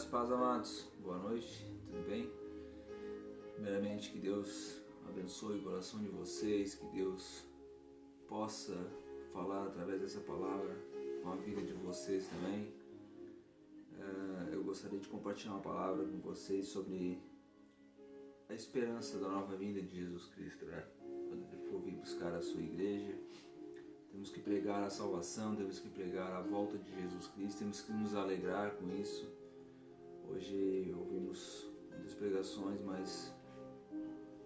paz, amados. Boa noite, tudo bem? Primeiramente, que Deus abençoe o coração de vocês, que Deus possa falar através dessa palavra com a vida de vocês também. Eu gostaria de compartilhar uma palavra com vocês sobre a esperança da nova vinda de Jesus Cristo, né? Quando Ele for vir buscar a sua igreja, temos que pregar a salvação, temos que pregar a volta de Jesus Cristo, temos que nos alegrar com isso. Hoje ouvimos muitas pregações, mas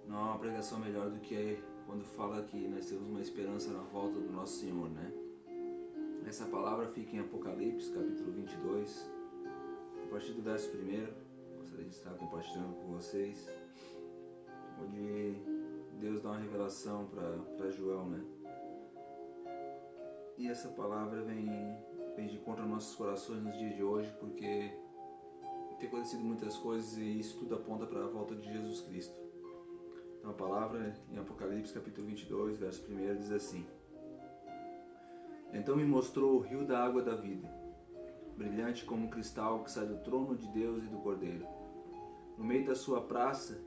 não há uma pregação melhor do que quando fala que nós temos uma esperança na volta do nosso Senhor, né? Essa palavra fica em Apocalipse, capítulo 22, a partir do verso 1, gostaria de estar compartilhando com vocês, onde Deus dá uma revelação para João, né? E essa palavra vem de contra nossos corações nos dias de hoje, porque tem acontecido muitas coisas e isso tudo aponta para a volta de Jesus Cristo. Então a palavra em Apocalipse capítulo 22, verso 1 diz assim: Então me mostrou o rio da água da vida, brilhante como um cristal que sai do trono de Deus e do Cordeiro. No meio da sua praça,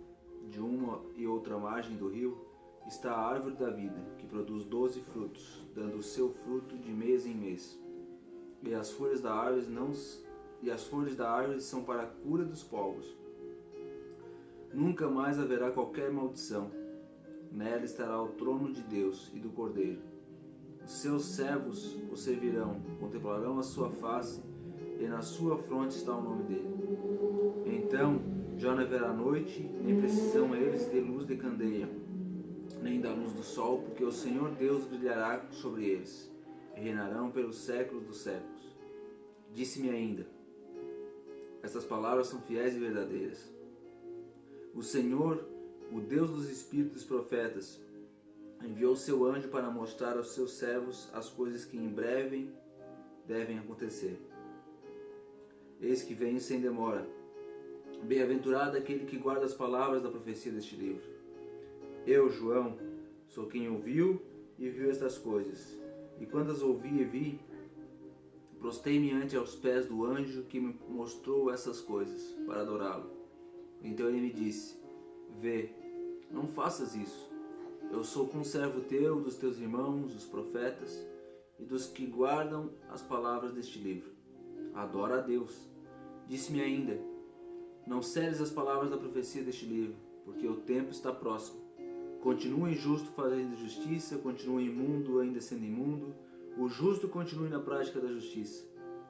de uma e outra margem do rio, está a árvore da vida, que produz 12 frutos, dando o seu fruto de mês em mês. E as folhas da árvore são para a cura dos povos. Nunca mais haverá qualquer maldição. Nela estará o trono de Deus e do Cordeiro. Os seus servos o servirão, contemplarão a sua face, e na sua fronte está o nome dele. Então já não haverá noite, nem precisam eles de luz de candeia, nem da luz do sol, porque o Senhor Deus brilhará sobre eles, e reinarão pelos séculos dos séculos. Disse-me ainda: Estas palavras são fiéis e verdadeiras. O Senhor, o Deus dos espíritos dos profetas, enviou seu anjo para mostrar aos seus servos as coisas que em breve devem acontecer. Eis que venho sem demora. Bem-aventurado aquele que guarda as palavras da profecia deste livro. Eu, João, sou quem ouviu e viu estas coisas. E quando as ouvi e vi, prostei-me ante aos pés do anjo que me mostrou essas coisas, para adorá-lo. Então ele me disse: Vê, não faças isso. Eu sou conservo teu, dos teus irmãos, os profetas, e dos que guardam as palavras deste livro. Adora a Deus. Disse-me ainda: Não celes as palavras da profecia deste livro, porque o tempo está próximo. Continue injusto fazendo justiça, continue imundo ainda sendo imundo, o justo continue na prática da justiça,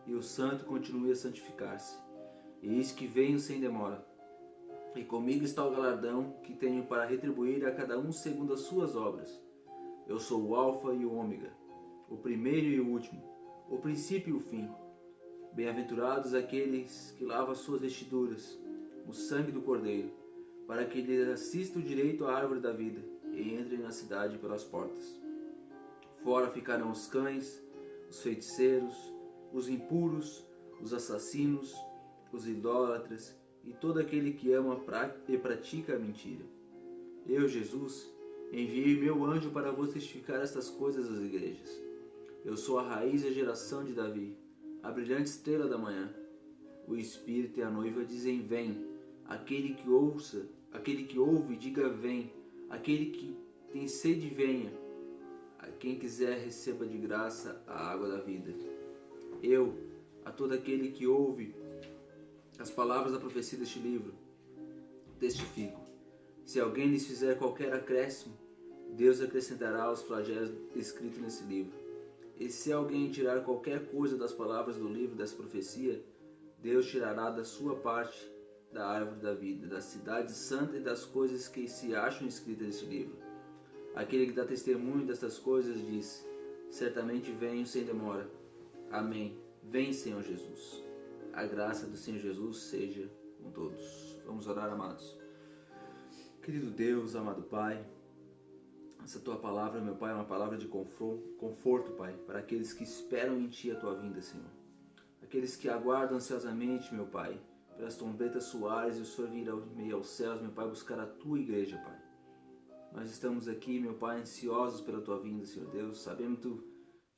e o santo continue a santificar-se. E eis que venho sem demora. E comigo está o galardão que tenho para retribuir a cada um segundo as suas obras. Eu sou o Alfa e o Ômega, o primeiro e o último, o princípio e o fim. Bem-aventurados aqueles que lavam as suas vestiduras, o sangue do Cordeiro, para que lhes assista o direito à árvore da vida e entrem na cidade pelas portas. Fora ficarão os cães, os feiticeiros, os impuros, os assassinos, os idólatras e todo aquele que ama e pratica a mentira. Eu, Jesus, enviei meu anjo para vos testificar estas coisas às igrejas. Eu sou a raiz e a geração de Davi, a brilhante estrela da manhã. O Espírito e a noiva dizem: Vem. Aquele que ouve, diga: Vem. Aquele que tem sede, venha. A quem quiser, receba de graça a água da vida. Eu, a todo aquele que ouve as palavras da profecia deste livro, testifico: se alguém lhes fizer qualquer acréscimo, Deus acrescentará aos flagelos escritos nesse livro. E se alguém tirar qualquer coisa das palavras do livro dessa profecia, Deus tirará da sua parte da árvore da vida, da cidade santa e das coisas que se acham escritas neste livro. Aquele que dá testemunho destas coisas diz: Certamente venho sem demora. Amém. Vem, Senhor Jesus. A graça do Senhor Jesus seja com todos. Vamos orar, amados. Querido Deus, amado Pai, essa Tua palavra, meu Pai, é uma palavra de conforto, Pai, para aqueles que esperam em Ti a Tua vinda, Senhor. Aqueles que aguardam ansiosamente, meu Pai, pelas trombetas soares e o Senhor vir ao meio aos céus, meu Pai, buscar a Tua igreja, Pai. Nós estamos aqui, meu Pai, ansiosos pela Tua vinda, Senhor Deus, sabendo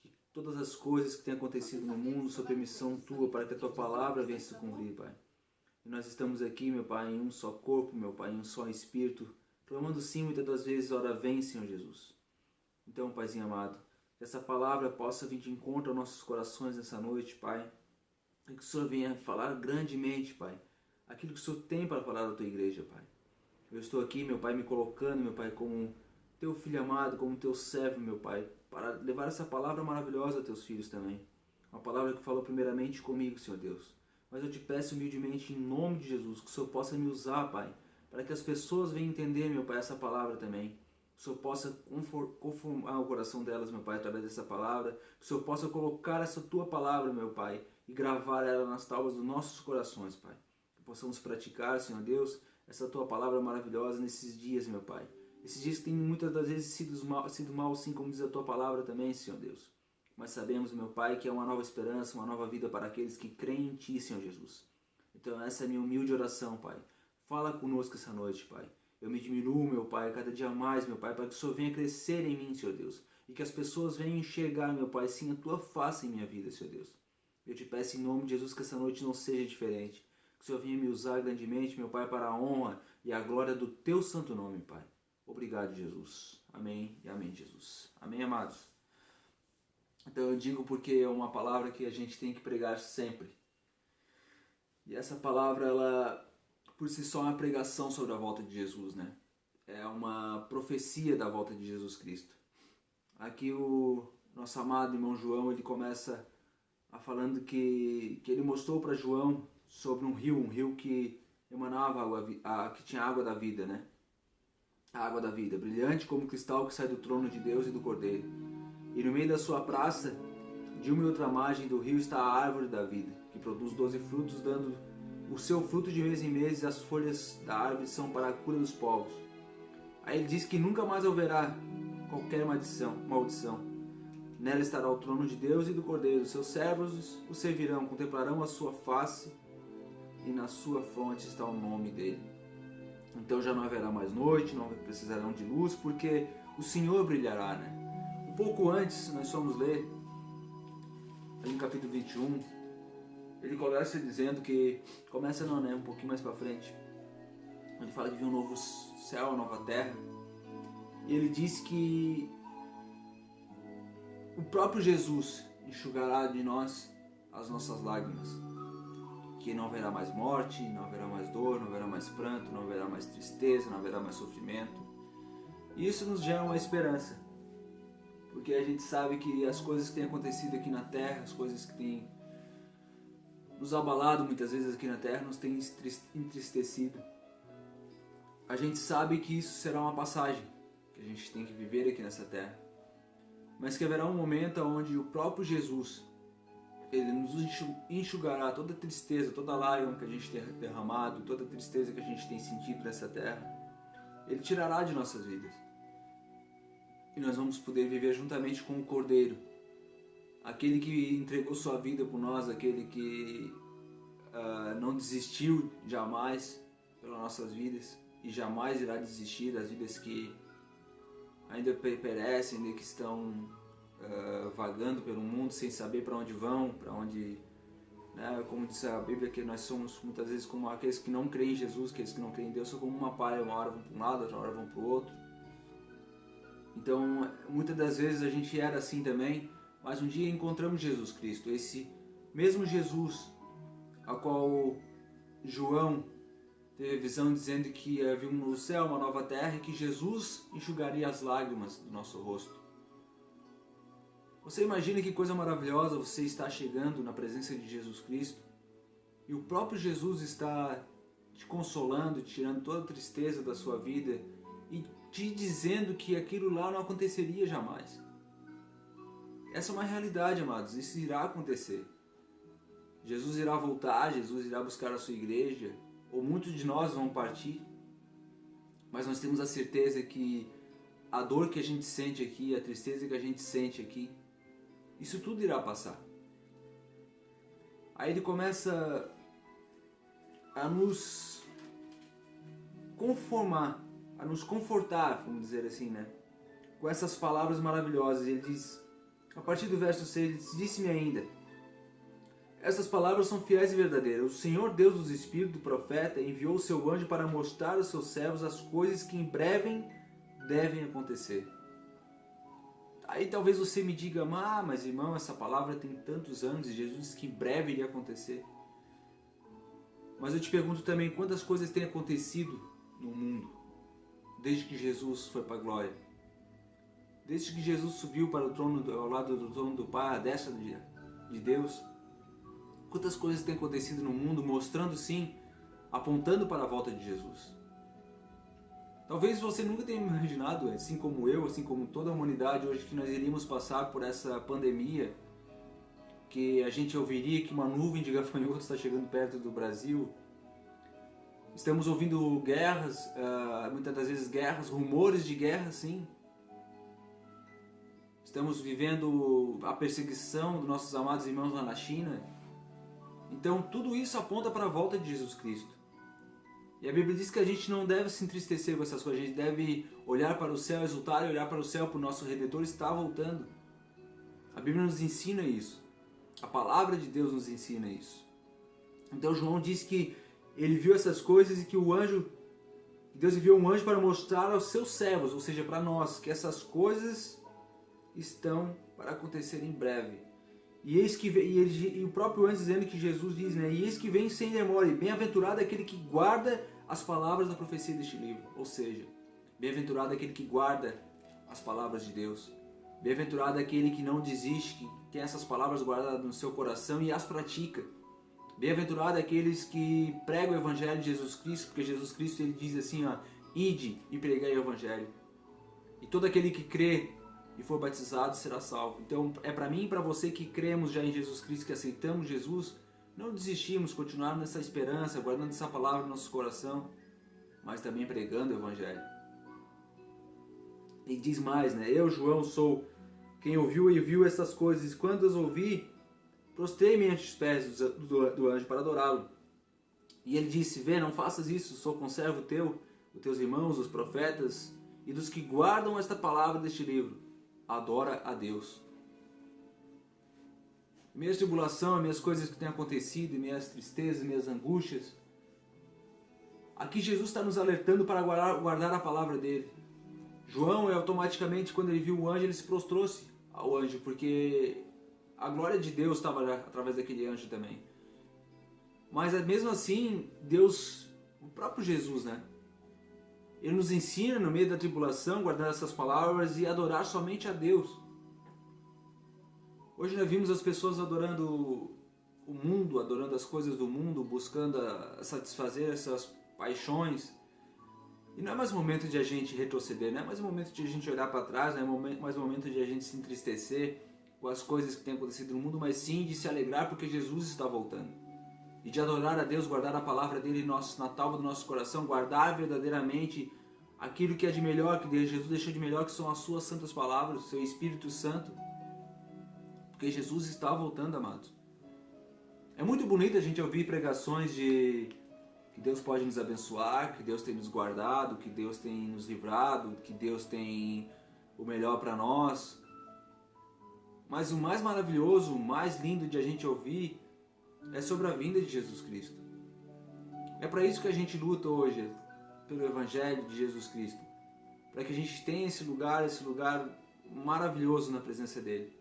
que todas as coisas que têm acontecido no mundo, sob permissão Tua, para que a Tua palavra venha se cumprir, Pai. E nós estamos aqui, meu Pai, em um só corpo, meu Pai, em um só espírito, clamando sim muitas das vezes, ora vem, Senhor Jesus. Então, Paizinho amado, que essa palavra possa vir de encontro aos nossos corações nessa noite, Pai. E que o Senhor venha falar grandemente, Pai, aquilo que o Senhor tem para falar da Tua igreja, Pai. Eu estou aqui, meu Pai, me colocando, meu Pai, como Teu filho amado, como Teu servo, meu Pai, para levar essa palavra maravilhosa a Teus filhos também. Uma palavra que falou primeiramente comigo, Senhor Deus. Mas eu te peço humildemente, em nome de Jesus, que o Senhor possa me usar, Pai, para que as pessoas venham entender, meu Pai, essa palavra também. Que o Senhor possa conformar o coração delas, meu Pai, através dessa palavra. Que o Senhor possa colocar essa Tua palavra, meu Pai, e gravar ela nas tábuas dos nossos corações, Pai. Que possamos praticar, Senhor Deus, essa Tua palavra maravilhosa nesses dias, meu Pai. Esses dias que têm muitas das vezes sido mal, assim como diz a Tua palavra também, Senhor Deus. Mas sabemos, meu Pai, que é uma nova esperança, uma nova vida para aqueles que creem em Ti, Senhor Jesus. Então essa é a minha humilde oração, Pai. Fala conosco essa noite, Pai. Eu me diminuo, meu Pai, cada dia mais, meu Pai, para que o Senhor venha crescer em mim, Senhor Deus. E que as pessoas venham enxergar, meu Pai, sim, a Tua face em minha vida, Senhor Deus. Eu te peço em nome de Jesus que essa noite não seja diferente. Que o Senhor venha me usar grandemente, meu Pai, para a honra e a glória do Teu santo nome, Pai. Obrigado, Jesus. Amém e amém, Jesus. Amém, amados. Então eu digo porque é uma palavra que a gente tem que pregar sempre. E essa palavra, ela por si só é uma pregação sobre a volta de Jesus, né? É uma profecia da volta de Jesus Cristo. Aqui o nosso amado irmão João, ele começa falando que ele mostrou para João sobre um rio que emanava água, que tinha água da vida, né? A água da vida, brilhante como cristal que sai do trono de Deus e do Cordeiro. E no meio da sua praça, de uma e outra margem do rio, está a árvore da vida, que produz 12 frutos, dando o seu fruto de mês em mês, e as folhas da árvore são para a cura dos povos. Aí ele diz que nunca mais haverá qualquer maldição. Nela estará o trono de Deus e do Cordeiro. Seus servos o servirão, contemplarão a sua face, e na sua fronte está o nome dele. Então já não haverá mais noite, não precisarão de luz, porque o Senhor brilhará, né? Um pouco antes, nós fomos ler, ali no capítulo 21, ele começa dizendo que, um pouquinho mais para frente, ele fala que viu um novo céu, uma nova terra, e ele diz que o próprio Jesus enxugará de nós as nossas lágrimas, que não haverá mais morte, não haverá mais dor, não haverá mais pranto, não haverá mais tristeza, não haverá mais sofrimento. E isso nos gera uma esperança, porque a gente sabe que as coisas que têm acontecido aqui na Terra, as coisas que têm nos abalado muitas vezes aqui na Terra, nos têm entristecido. A gente sabe que isso será uma passagem, que a gente tem que viver aqui nessa Terra, mas que haverá um momento onde o próprio Jesus, Ele nos enxugará toda a tristeza, toda a lágrima que a gente tem derramado, toda a tristeza que a gente tem sentido nessa terra. Ele tirará de nossas vidas. E nós vamos poder viver juntamente com o Cordeiro. Aquele que entregou sua vida por nós, aquele que não desistiu jamais pelas nossas vidas e jamais irá desistir das vidas que ainda perecem, ainda que estão vagando pelo mundo sem saber para onde vão, para onde, né, como diz a Bíblia, que nós somos muitas vezes como aqueles que não creem em Jesus, aqueles que não creem em Deus, são como uma palha, uma hora vão para um lado, outra hora vão para o outro. Então, muitas das vezes a gente era assim também, mas um dia encontramos Jesus Cristo, esse mesmo Jesus, a qual João teve a visão dizendo que havia um novo céu, uma nova terra, e que Jesus enxugaria as lágrimas do nosso rosto. Você imagina que coisa maravilhosa você está chegando na presença de Jesus Cristo e o próprio Jesus está te consolando, tirando toda a tristeza da sua vida e te dizendo que aquilo lá não aconteceria jamais. Essa é uma realidade, amados, isso irá acontecer. Jesus irá voltar, Jesus irá buscar a sua igreja, ou muitos de nós vão partir, mas nós temos a certeza que a dor que a gente sente aqui, a tristeza que a gente sente aqui, isso tudo irá passar. Aí ele começa a nos conformar, a nos confortar, vamos dizer assim, né? Com essas palavras maravilhosas. Ele diz, a partir do verso 6, ele diz, disse-me ainda, Essas palavras são fiéis e verdadeiras. O Senhor Deus dos Espíritos do profeta enviou o seu anjo para mostrar aos seus servos as coisas que em breve devem acontecer. Aí talvez você me diga, mas irmão, essa palavra tem tantos anos e Jesus disse que em breve iria acontecer. Mas eu te pergunto também, quantas coisas têm acontecido no mundo desde que Jesus foi para a glória? Desde que Jesus subiu para o trono, ao lado do trono do Pai, à destra de Deus? Quantas coisas têm acontecido no mundo mostrando sim, apontando para a volta de Jesus? Talvez você nunca tenha imaginado, assim como eu, assim como toda a humanidade hoje, que nós iríamos passar por essa pandemia, que a gente ouviria que uma nuvem de gafanhotos está chegando perto do Brasil. Estamos ouvindo guerras, muitas das vezes guerras, rumores de guerra, sim. Estamos vivendo a perseguição dos nossos amados irmãos lá na China. Então tudo isso aponta para a volta de Jesus Cristo. E a Bíblia diz que a gente não deve se entristecer com essas coisas, a gente deve olhar para o céu, exultar e olhar para o céu, para o nosso Redentor está voltando. A Bíblia nos ensina isso. A palavra de Deus nos ensina isso. Então João diz que ele viu essas coisas e que Deus enviou um anjo para mostrar aos seus servos, ou seja, para nós, que essas coisas estão para acontecer em breve. E o próprio anjo dizendo que Jesus diz, né? E eis que vem sem demora, e bem-aventurado é aquele que guarda as palavras da profecia deste livro. Ou seja, bem-aventurado é aquele que guarda as palavras de Deus. Bem-aventurado é aquele que não desiste, que tem essas palavras guardadas no seu coração e as pratica. Bem-aventurado é aqueles que pregam o Evangelho de Jesus Cristo, porque Jesus Cristo ele diz assim, ide e pregai o Evangelho. E todo aquele que crê e for batizado será salvo. Então é para mim e para você que cremos já em Jesus Cristo, que aceitamos Jesus, não desistimos, continuarmos nessa esperança, guardando essa palavra no nosso coração, mas também pregando o Evangelho. E diz mais, né? Eu, João, sou quem ouviu e viu essas coisas. Quando as ouvi, prostrei-me ante os pés do anjo para adorá-lo. E ele disse, vê, não faças isso, sou conservo teu, os teus irmãos, os profetas, e dos que guardam esta palavra deste livro. Adora a Deus. Minhas tribulações, minhas coisas que têm acontecido, minhas tristezas, minhas angústias. Aqui Jesus está nos alertando para guardar a palavra dele. João, automaticamente, quando ele viu o anjo, ele se prostrou-se ao anjo, porque a glória de Deus estava através daquele anjo também. Mas mesmo assim, Deus, o próprio Jesus, né? Ele nos ensina no meio da tribulação, guardar essas palavras e adorar somente a Deus. Hoje nós vimos as pessoas adorando o mundo, adorando as coisas do mundo, buscando satisfazer essas paixões. E não é mais momento de a gente retroceder, não é mais momento de a gente olhar para trás, não é mais momento de a gente se entristecer com as coisas que têm acontecido no mundo, mas sim de se alegrar porque Jesus está voltando. E de adorar a Deus, guardar a palavra dele na tábua do nosso coração, guardar verdadeiramente aquilo que é de melhor, que Jesus deixou de melhor, que são as suas santas palavras, o seu Espírito Santo. Porque Jesus está voltando, amados. É muito bonito a gente ouvir pregações de que Deus pode nos abençoar, que Deus tem nos guardado, que Deus tem nos livrado, que Deus tem o melhor para nós. Mas o mais maravilhoso, o mais lindo de a gente ouvir é sobre a vinda de Jesus Cristo. É para isso que a gente luta hoje, pelo Evangelho de Jesus Cristo. Para que a gente tenha esse lugar maravilhoso na presença dele.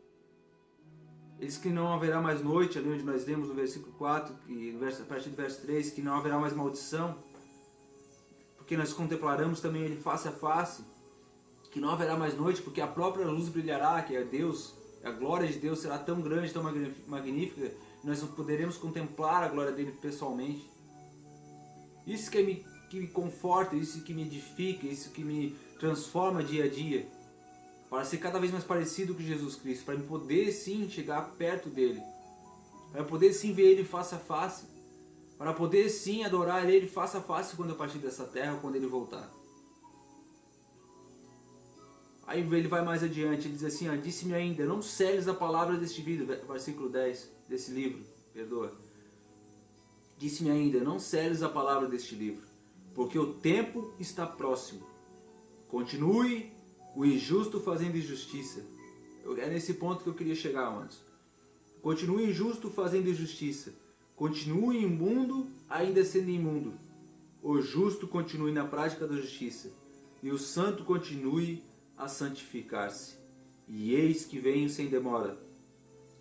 Ele diz que não haverá mais noite, ali onde nós lemos no versículo 4, a partir do verso 3, que não haverá mais maldição, porque nós contemplaremos também ele face a face, que não haverá mais noite, porque a própria luz brilhará, que é Deus, a glória de Deus será tão grande, tão magnífica, nós poderemos contemplar a glória dele pessoalmente. Isso que me conforta, isso que me edifica, isso que me transforma dia a dia, para ser cada vez mais parecido com Jesus Cristo, para poder sim chegar perto dele, para poder sim ver ele face a face, para poder sim adorar ele face a face quando eu partir dessa terra, quando ele voltar. Aí ele vai mais adiante, ele diz assim, disse-me ainda, não seles a palavra deste livro, versículo 10, desse livro, perdoa. Disse-me ainda, não seles a palavra deste livro, porque o tempo está próximo. Continue o injusto fazendo injustiça. É nesse ponto que eu queria chegar, amados. continue injusto fazendo injustiça. Continue imundo ainda sendo imundo. O justo continue na prática da justiça. E o santo continue a santificar-se. E eis que venho sem demora.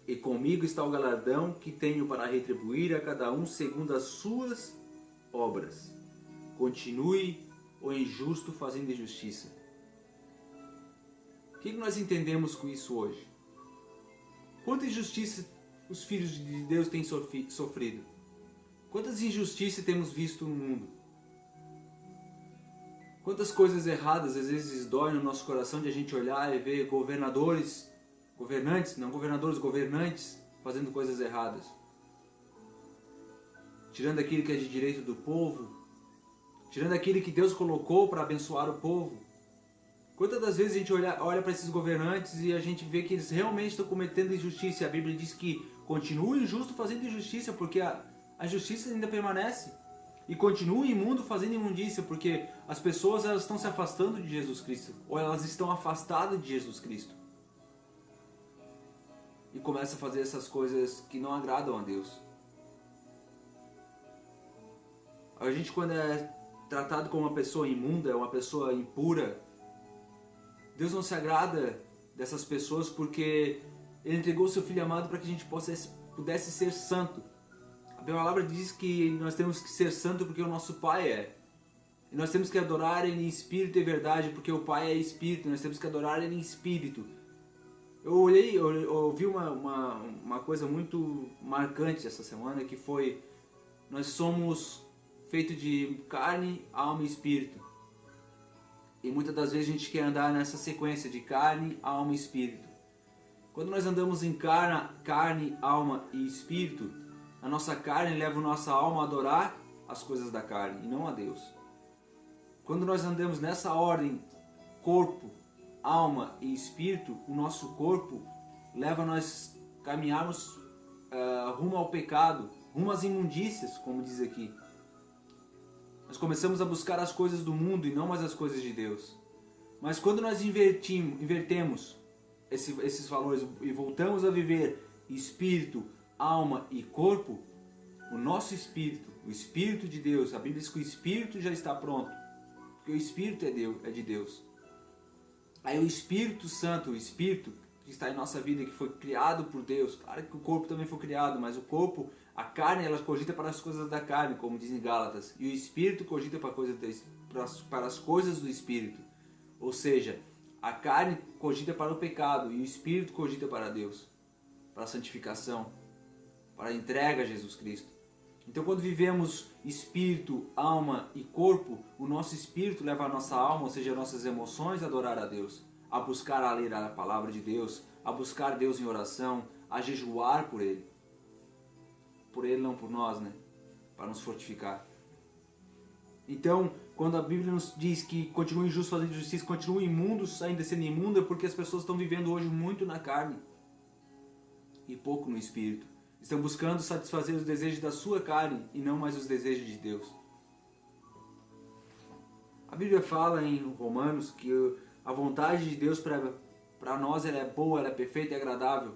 E comigo está o galardão que tenho para retribuir a cada um segundo as suas obras. Continue o injusto fazendo injustiça. O que nós entendemos com isso hoje? Quanta injustiça os filhos de Deus têm sofrido? Quantas injustiças temos visto no mundo? Quantas coisas erradas às vezes doem no nosso coração de a gente olhar e ver governantes fazendo coisas erradas. Tirando aquilo que é de direito do povo, tirando aquilo que Deus colocou para abençoar o povo. Quantas das vezes a gente olha para esses governantes e a gente vê que eles realmente estão cometendo injustiça. E a Bíblia diz que continue injusto fazendo injustiça, porque a justiça ainda permanece. E continue imundo fazendo imundícia, porque as pessoas elas estão se afastando de Jesus Cristo, ou elas estão afastadas de Jesus Cristo. E começa a fazer essas coisas que não agradam a Deus. A gente, quando é tratado como uma pessoa imunda, uma pessoa impura, Deus não se agrada dessas pessoas, porque Ele entregou o seu Filho amado para que a gente pudesse ser santo. A palavra diz que nós temos que ser santo porque o nosso Pai é. E nós temos que adorar Ele em espírito e verdade, porque o Pai é espírito. Nós temos que adorar Ele em espírito. Eu ouvi uma coisa muito marcante essa semana, que foi: nós somos feitos de carne, alma e espírito. E muitas das vezes a gente quer andar nessa sequência de carne, alma e espírito. Quando nós andamos em carne, alma e espírito, a nossa carne leva a nossa alma a adorar as coisas da carne e não a Deus. Quando nós andamos nessa ordem, corpo, alma e espírito, o nosso corpo leva a nós caminharmos rumo ao pecado, rumo às imundícias, como diz aqui. Nós começamos a buscar as coisas do mundo e não mais as coisas de Deus. Mas quando nós invertemos esses valores e voltamos a viver espírito, alma e corpo, o nosso espírito, o Espírito de Deus, a Bíblia diz que o Espírito já está pronto, porque o Espírito é de Deus. Aí o Espírito Santo, o Espírito que está em nossa vida, que foi criado por Deus, claro que o corpo também foi criado, mas o corpo, a carne, ela cogita para as coisas da carne, como diz em Gálatas, e o Espírito cogita para as coisas do Espírito. Ou seja, a carne cogita para o pecado e o Espírito cogita para Deus, para a santificação, para a entrega a Jesus Cristo. Então, quando vivemos espírito, alma e corpo, o nosso espírito leva a nossa alma, ou seja, as nossas emoções, a adorar a Deus, a buscar a ler a palavra de Deus, a buscar Deus em oração, a jejuar por Ele. Por Ele, não por nós, né? Para nos fortificar. Então, quando a Bíblia nos diz que continue injusto fazendo justiça, continue imundos ainda sendo imunda, porque as pessoas estão vivendo hoje muito na carne e pouco no espírito. Estão buscando satisfazer os desejos da sua carne e não mais os desejos de Deus. A Bíblia fala em Romanos que a vontade de Deus para nós ela é boa, ela é perfeita e agradável.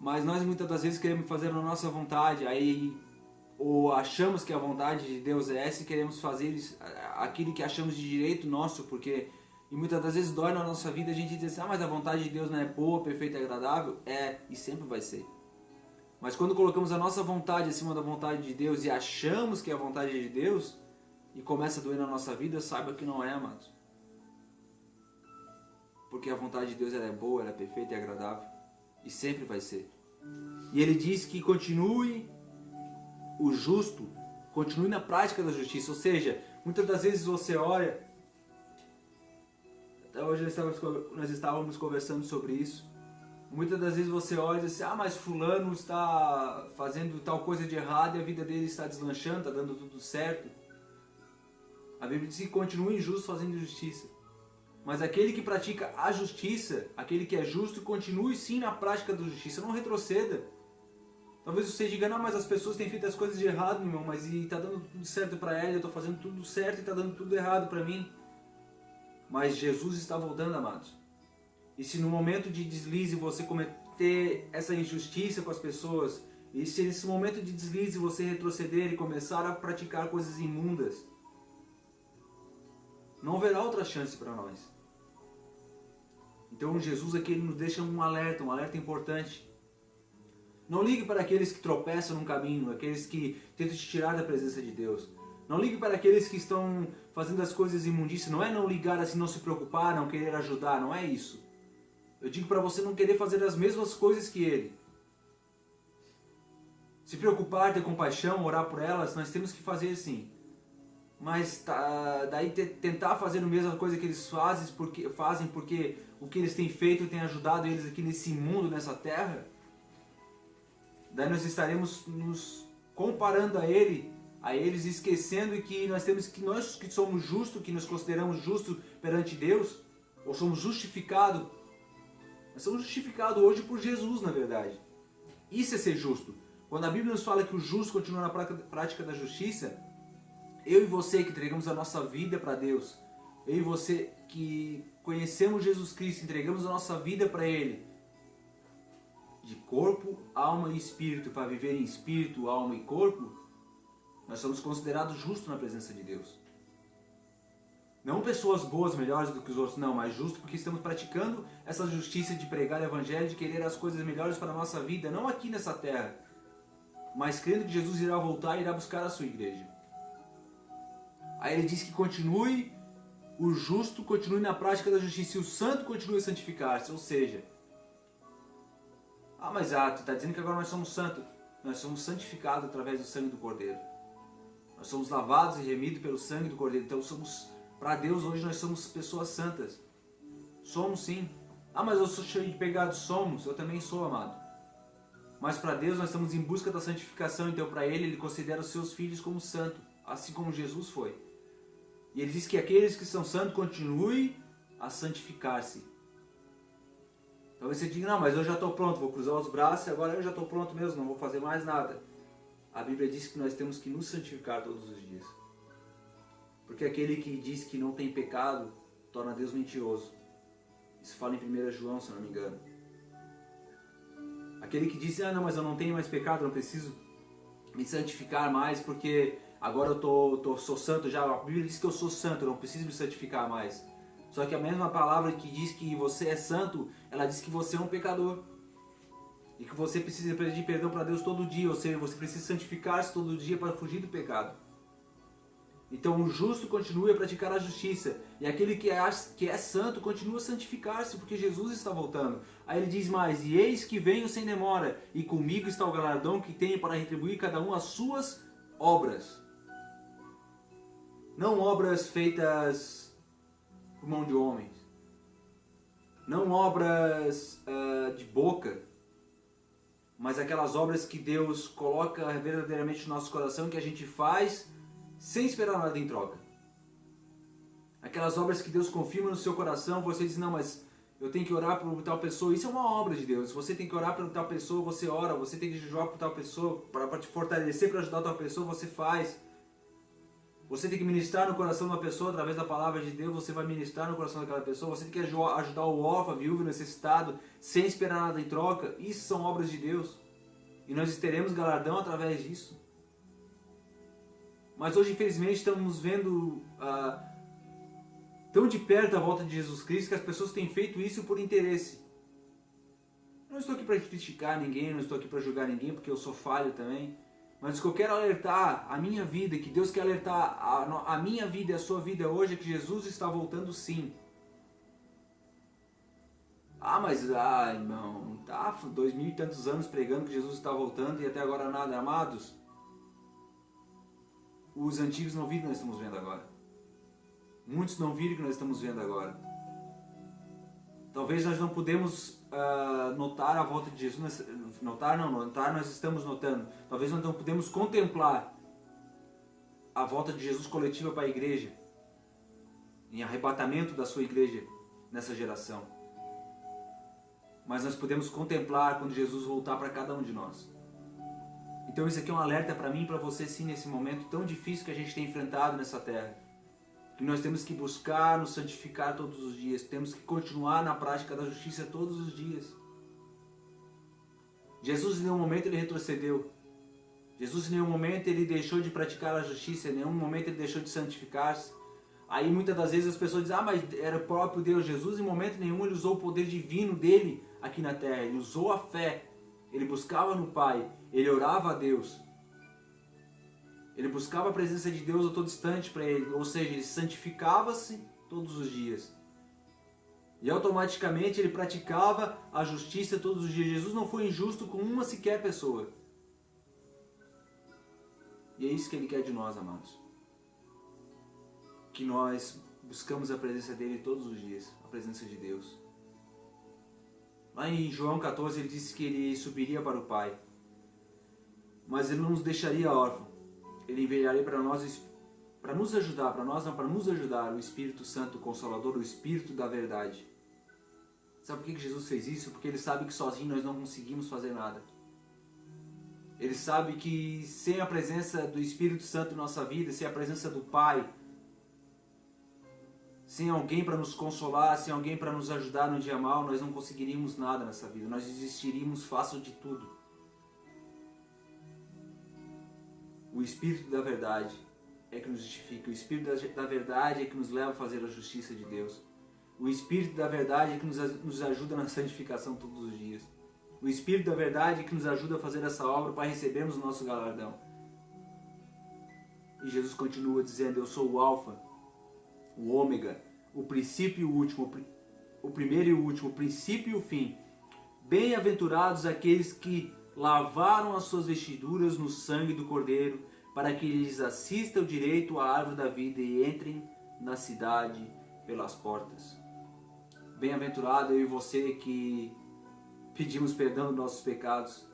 Mas nós muitas das vezes queremos fazer a nossa vontade, ou achamos que a vontade de Deus é essa e queremos fazer aquilo que achamos de direito nosso, porque e muitas das vezes dói na nossa vida a gente diz assim, mas a vontade de Deus não é boa, perfeita e agradável? É, e sempre vai ser. Mas quando colocamos a nossa vontade acima da vontade de Deus e achamos que é a vontade de Deus, e começa a doer na nossa vida, saiba que não é, amados. Porque a vontade de Deus ela é boa, ela é perfeita e agradável. E sempre vai ser. E Ele diz que continue o justo, continue na prática da justiça. Ou seja, muitas das vezes você olha... Até hoje nós estávamos conversando sobre isso. Muitas das vezes você olha e diz assim, mas fulano está fazendo tal coisa de errado e a vida dele está deslanchando, está dando tudo certo. A Bíblia diz que continue injusto fazendo justiça. Mas aquele que pratica a justiça, aquele que é justo, continue sim na prática da justiça, não retroceda. Talvez você diga, não, mas as pessoas têm feito as coisas de errado, meu irmão, mas está dando tudo certo para ela, eu estou fazendo tudo certo e está dando tudo errado para mim. Mas Jesus está voltando, amados. E se no momento de deslize você ter essa injustiça com as pessoas, e se nesse momento de deslize você retroceder e começar a praticar coisas imundas, não haverá outra chance para nós. Então Jesus aqui ele nos deixa um alerta importante. Não ligue para aqueles que tropeçam no caminho, aqueles que tentam te tirar da presença de Deus. Não ligue para aqueles que estão fazendo as coisas imundícias. Não é não ligar assim, não se preocupar, não querer ajudar, não é isso. Eu digo para você não querer fazer as mesmas coisas que ele. Se preocupar, ter compaixão, orar por elas, nós temos que fazer sim. Mas daí tentar fazer a mesma coisa que eles fazem porque o que eles têm feito tem ajudado eles aqui nesse mundo, nessa terra. Daí nós estaremos nos comparando a eles, esquecendo que nós que somos justos, que nos consideramos justos perante Deus, ou somos justificados. Nós somos justificados hoje por Jesus, na verdade. Isso é ser justo. Quando a Bíblia nos fala que o justo continua na prática da justiça, eu e você que entregamos a nossa vida para Deus, eu e você que conhecemos Jesus Cristo, entregamos a nossa vida para Ele, de corpo, alma e espírito, para viver em espírito, alma e corpo, nós somos considerados justos na presença de Deus. Não pessoas boas, melhores do que os outros, não, mas justos porque estamos praticando essa justiça de pregar o Evangelho, de querer as coisas melhores para a nossa vida, não aqui nessa terra, mas crendo que Jesus irá voltar e irá buscar a sua igreja. Aí ele diz que o justo continue na prática da justiça e o santo continue a santificar-se, ou seja, mas tu está dizendo que agora nós somos santos. Nós somos santificados através do sangue do Cordeiro. Nós somos lavados e remidos pelo sangue do Cordeiro. Então para Deus hoje nós somos pessoas santas. Somos sim. Mas eu sou cheio de pecado. Somos, eu também sou, amado. Mas para Deus nós estamos em busca da santificação. Então para Ele considera os seus filhos como santos, assim como Jesus foi. E Ele diz que aqueles que são santos continuem a santificar-se. Talvez você diga, não, mas eu já estou pronto, vou cruzar os braços e agora eu já estou pronto mesmo, não vou fazer mais nada. A Bíblia diz que nós temos que nos santificar todos os dias. Porque aquele que diz que não tem pecado, torna Deus mentiroso. Isso fala em 1 João, se não me engano. Aquele que diz, não, mas eu não tenho mais pecado, não preciso me santificar mais porque agora eu sou santo já. A Bíblia diz que eu sou santo, eu não preciso me santificar mais. Só que a mesma palavra que diz que você é santo, ela diz que você é um pecador. E que você precisa pedir perdão para Deus todo dia, ou seja, você precisa santificar-se todo dia para fugir do pecado. Então o justo continue a praticar a justiça, e aquele que é santo continua a santificar-se, porque Jesus está voltando. Aí ele diz mais, e eis que venho sem demora, e comigo está o galardão que tenho para retribuir cada um as suas obras. Não obras feitas por mão de homens, não obras de boca, mas aquelas obras que Deus coloca verdadeiramente no nosso coração, que a gente faz sem esperar nada em troca. Aquelas obras que Deus confirma no seu coração, você diz, não, mas eu tenho que orar por tal pessoa, isso é uma obra de Deus. Você tem que orar por tal pessoa, você ora. Você tem que jejuar por tal pessoa, para te fortalecer, para ajudar tal pessoa, você faz. Você tem que ministrar no coração de uma pessoa através da palavra de Deus, você vai ministrar no coração daquela pessoa. Você tem que ajudar o órfão, a viúva, o necessitado, sem esperar nada em troca. Isso são obras de Deus. E nós teremos galardão através disso. Mas hoje, infelizmente, estamos vendo tão de perto a volta de Jesus Cristo que as pessoas têm feito isso por interesse. Eu não estou aqui para criticar ninguém, não estou aqui para julgar ninguém, porque eu sou falho também. Mas o que eu quero alertar a minha vida, que Deus quer alertar a minha vida e a sua vida hoje, é que Jesus está voltando sim. Irmão, tá 2000 e tantos anos pregando que Jesus está voltando e até agora nada, amados. Os antigos não viram o que nós estamos vendo agora. Muitos não viram o que nós estamos vendo agora. Talvez nós não podemos notar a volta de Jesus. Notar nós estamos notando. Talvez nós não podemos contemplar a volta de Jesus coletiva para a igreja. Em arrebatamento da sua igreja nessa geração. Mas nós podemos contemplar quando Jesus voltar para cada um de nós. Então isso aqui é um alerta para mim e para você sim, nesse momento tão difícil que a gente tem enfrentado nessa terra. Que nós temos que buscar nos santificar todos os dias. Temos que continuar na prática da justiça todos os dias. Jesus em nenhum momento ele retrocedeu. Jesus em nenhum momento ele deixou de praticar a justiça, em nenhum momento ele deixou de santificar-se. Aí muitas das vezes as pessoas dizem, mas era o próprio Deus. Jesus em momento nenhum ele usou o poder divino dele aqui na terra, ele usou a fé, ele buscava no Pai, ele orava a Deus. Ele buscava a presença de Deus a todo instante para ele, ou seja, ele santificava-se todos os dias. E automaticamente ele praticava a justiça todos os dias. Jesus não foi injusto com uma sequer pessoa. E é isso que ele quer de nós, amados. Que nós buscamos a presença dele todos os dias, a presença de Deus. Lá em João 14 ele disse que ele subiria para o Pai, mas ele não nos deixaria órfãos. Ele enviaria para nós, para nos ajudar, para nos ajudar, o Espírito Santo, o Consolador, o Espírito da verdade. Sabe por que Jesus fez isso? Porque ele sabe que sozinho nós não conseguimos fazer nada. Ele sabe que sem a presença do Espírito Santo em nossa vida, sem a presença do Pai, sem alguém para nos consolar, sem alguém para nos ajudar no dia mal, nós não conseguiríamos nada nessa vida. Nós desistiríamos fácil de tudo. O Espírito da verdade é que nos justifica. O Espírito da verdade é que nos leva a fazer a justiça de Deus. O Espírito da verdade é que nos ajuda na santificação todos os dias. O Espírito da verdade é que nos ajuda a fazer essa obra para recebermos o nosso galardão. E Jesus continua dizendo, eu sou o Alfa, o Ômega, o princípio e o último, o primeiro e o último, o princípio e o fim. Bem-aventurados aqueles que lavaram as suas vestiduras no sangue do Cordeiro, para que lhes assista o direito à árvore da vida e entrem na cidade pelas portas. Bem-aventurado eu e você que pedimos perdão dos nossos pecados.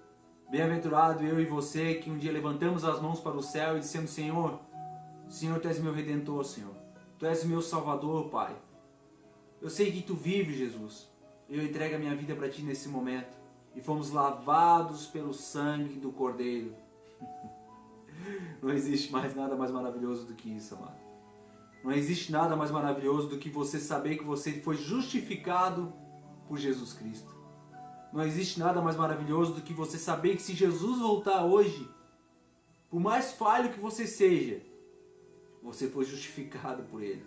Bem-aventurado eu e você que um dia levantamos as mãos para o céu e dissemos, Senhor, Senhor, Tu és meu Redentor, Senhor. Tu és meu Salvador, Pai. Eu sei que Tu vives, Jesus. Eu entrego a minha vida para Ti nesse momento. E fomos lavados pelo sangue do Cordeiro. Não existe mais nada mais maravilhoso do que isso, amado. Não existe nada mais maravilhoso do que você saber que você foi justificado por Jesus Cristo. Não existe nada mais maravilhoso do que você saber que se Jesus voltar hoje, por mais falho que você seja, você foi justificado por Ele.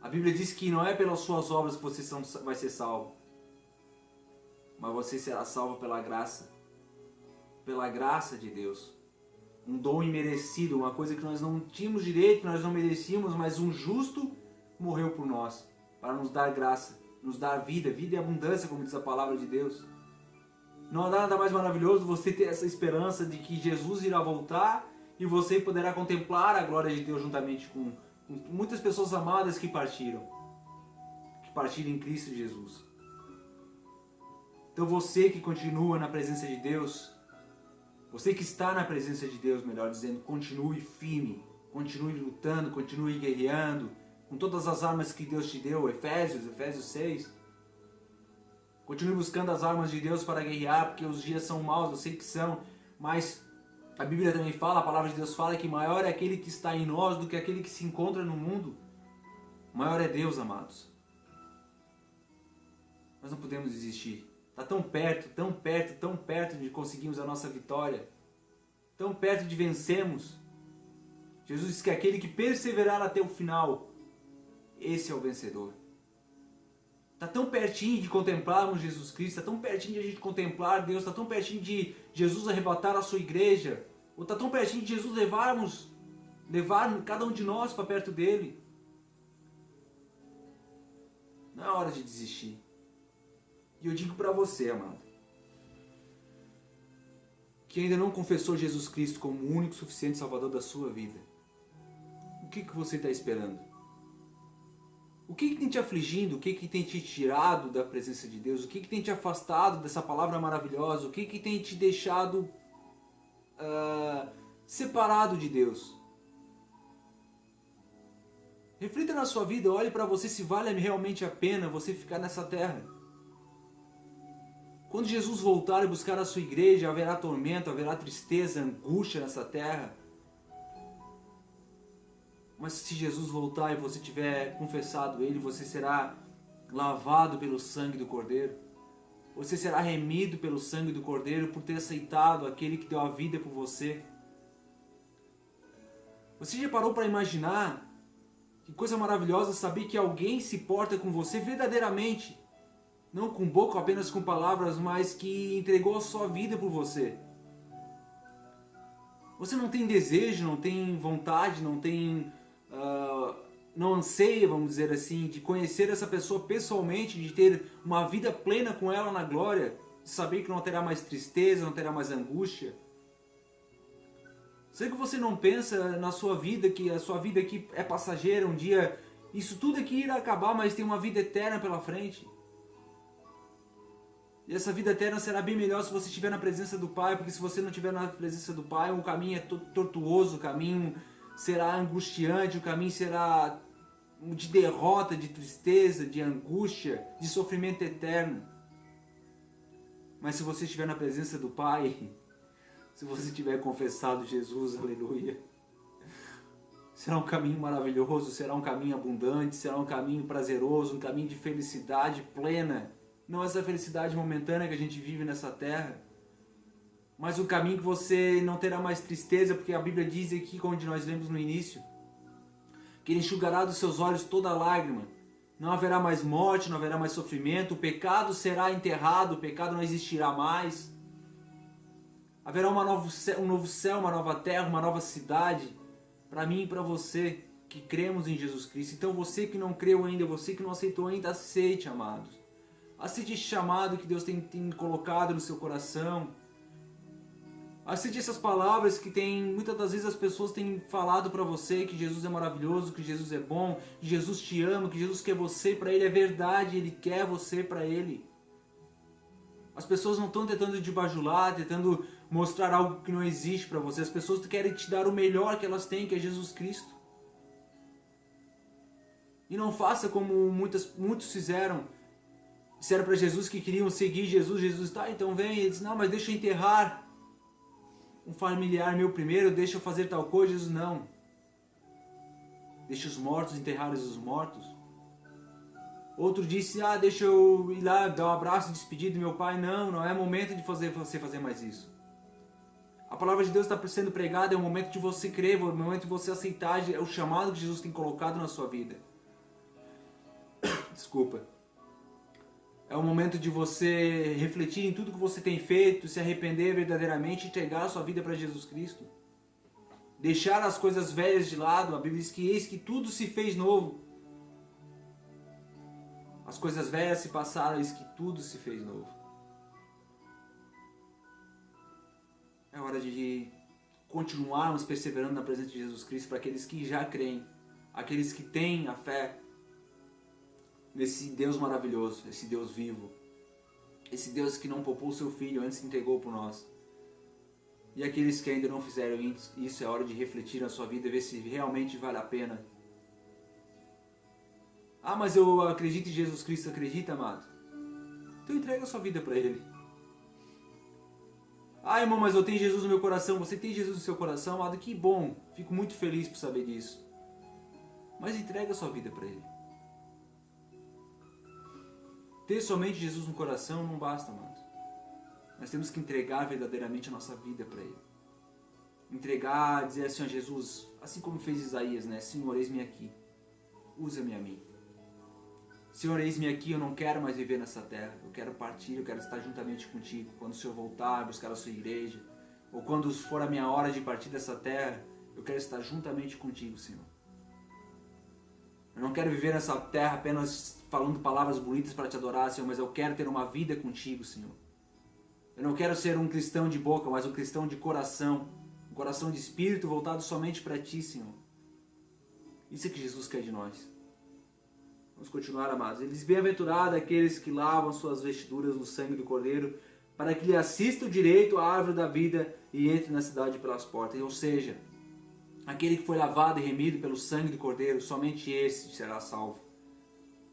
A Bíblia diz que não é pelas suas obras que você vai ser salvo, mas você será salvo pela graça de Deus. Um dom imerecido, uma coisa que nós não tínhamos direito, nós não merecíamos, mas um justo morreu por nós, para nos dar graça, nos dar vida, vida e abundância, como diz a palavra de Deus. Não há nada mais maravilhoso você ter essa esperança de que Jesus irá voltar e você poderá contemplar a glória de Deus juntamente com muitas pessoas amadas que partiram em Cristo Jesus. Então você que continua na presença de Deus, você que está na presença de Deus, melhor dizendo, continue firme, continue lutando, continue guerreando, com todas as armas que Deus te deu, Efésios 6. Continue buscando as armas de Deus para guerrear, porque os dias são maus, eu sei que são, mas a Bíblia também fala, a palavra de Deus fala que maior é aquele que está em nós do que aquele que se encontra no mundo. Maior é Deus, amados. Nós não podemos desistir. Está tão perto, tão perto, tão perto de conseguirmos a nossa vitória. Tão perto de vencermos. Jesus diz que aquele que perseverar até o final, esse é o vencedor. Está tão pertinho de contemplarmos Jesus Cristo, está tão pertinho de a gente contemplar Deus, está tão pertinho de Jesus arrebatar a sua igreja, ou está tão pertinho de Jesus levar cada um de nós para perto dele. Não é hora de desistir. E eu digo para você, amado, que ainda não confessou Jesus Cristo como o único e suficiente Salvador da sua vida. O que você está esperando? O que tem te afligindo? O que tem te tirado da presença de Deus? O que tem te afastado dessa palavra maravilhosa? O que tem te deixado separado de Deus? Reflita na sua vida, olhe para você se vale realmente a pena você ficar nessa terra. Quando Jesus voltar e buscar a sua igreja, haverá tormento, haverá tristeza, angústia nessa terra. Mas se Jesus voltar e você tiver confessado Ele, você será lavado pelo sangue do Cordeiro. Você será remido pelo sangue do Cordeiro por ter aceitado aquele que deu a vida por você. Você já parou para imaginar que coisa maravilhosa saber que alguém se porta com você verdadeiramente? Não com boca, apenas com palavras, mas que entregou a sua vida por você. Você não tem desejo, não tem vontade, não anseia, vamos dizer assim, de conhecer essa pessoa pessoalmente, de ter uma vida plena com ela na glória, de saber que não terá mais tristeza, não terá mais angústia. Sei que você não pensa na sua vida, que a sua vida aqui é passageira, um dia isso tudo aqui irá acabar, mas tem uma vida eterna pela frente. E essa vida eterna será bem melhor se você estiver na presença do Pai, porque se você não estiver na presença do Pai, o caminho é tortuoso, o caminho será angustiante, o caminho será de derrota, de tristeza, de angústia, de sofrimento eterno. Mas se você estiver na presença do Pai, se você tiver confessado Jesus, aleluia, será um caminho maravilhoso, será um caminho abundante, será um caminho prazeroso, um caminho de felicidade plena. Não essa felicidade momentânea que a gente vive nessa terra, mas um caminho que você não terá mais tristeza, porque a Bíblia diz aqui, onde nós lemos no início, que Ele enxugará dos seus olhos toda lágrima. Não haverá mais morte, não haverá mais sofrimento, o pecado será enterrado, o pecado não existirá mais. Haverá um novo céu, uma nova terra, uma nova cidade, para mim e para você que cremos em Jesus Cristo. Então você que não creu ainda, você que não aceitou ainda, aceite, amados. Aceite esse chamado que Deus tem colocado no seu coração. Aceite essas palavras que muitas das vezes as pessoas têm falado para você, que Jesus é maravilhoso, que Jesus é bom, que Jesus te ama, que Jesus quer você para Ele. É verdade, Ele quer você para Ele. As pessoas não estão tentando te bajular, tentando mostrar algo que não existe para você. As pessoas querem te dar o melhor que elas têm, que é Jesus Cristo. E não faça como muitos fizeram. Disseram para Jesus que queriam seguir Jesus. Jesus, tá, então vem. Ele disse, não, mas deixa eu enterrar um familiar meu primeiro, deixa eu fazer tal coisa. Jesus, não. Deixa os mortos enterrarem os mortos. Outro disse, deixa eu ir lá dar um abraço e despedir do meu pai. Não, não é momento de você fazer mais isso. A palavra de Deus está sendo pregada, é o momento de você crer, é o momento de você aceitar o chamado que Jesus tem colocado na sua vida. Desculpa. É o momento de você refletir em tudo que você tem feito, se arrepender verdadeiramente e entregar a sua vida para Jesus Cristo. Deixar as coisas velhas de lado. A Bíblia diz que eis que tudo se fez novo. As coisas velhas se passaram, eis que tudo se fez novo. É hora de continuarmos perseverando na presença de Jesus Cristo para aqueles que já creem, aqueles que têm a fé nesse Deus maravilhoso, esse Deus vivo, esse Deus que não poupou o seu Filho, antes se entregou por nós. E aqueles que ainda não fizeram isso, é hora de refletir na sua vida e ver se realmente vale a pena. Mas eu acredito em Jesus Cristo. Acredita, amado? Então entrega a sua vida para Ele. Irmão, mas eu tenho Jesus no meu coração. Você tem Jesus no seu coração, amado? Que bom. Fico muito feliz por saber disso. Mas entrega a sua vida para Ele. Ter somente Jesus no coração não basta, amado. Nós temos que entregar verdadeiramente a nossa vida para Ele. Entregar, dizer assim a Jesus, assim como fez Isaías, né? Senhor, eis-me aqui. Usa-me a mim. Senhor, eis-me aqui, eu não quero mais viver nessa terra. Eu quero partir, eu quero estar juntamente contigo. Quando o Senhor voltar, buscar a sua igreja, ou quando for a minha hora de partir dessa terra, eu quero estar juntamente contigo, Senhor. Eu não quero viver nessa terra apenas falando palavras bonitas para te adorar, Senhor, mas eu quero ter uma vida contigo, Senhor. Eu não quero ser um cristão de boca, mas um cristão de coração. Um coração de espírito voltado somente para ti, Senhor. Isso é que Jesus quer de nós. Vamos continuar, amados. Ele diz, bem-aventurado aqueles que lavam suas vestiduras no sangue do Cordeiro, para que lhe assista o direito à árvore da vida e entre na cidade pelas portas. Ou seja, aquele que foi lavado e remido pelo sangue do Cordeiro, somente esse será salvo.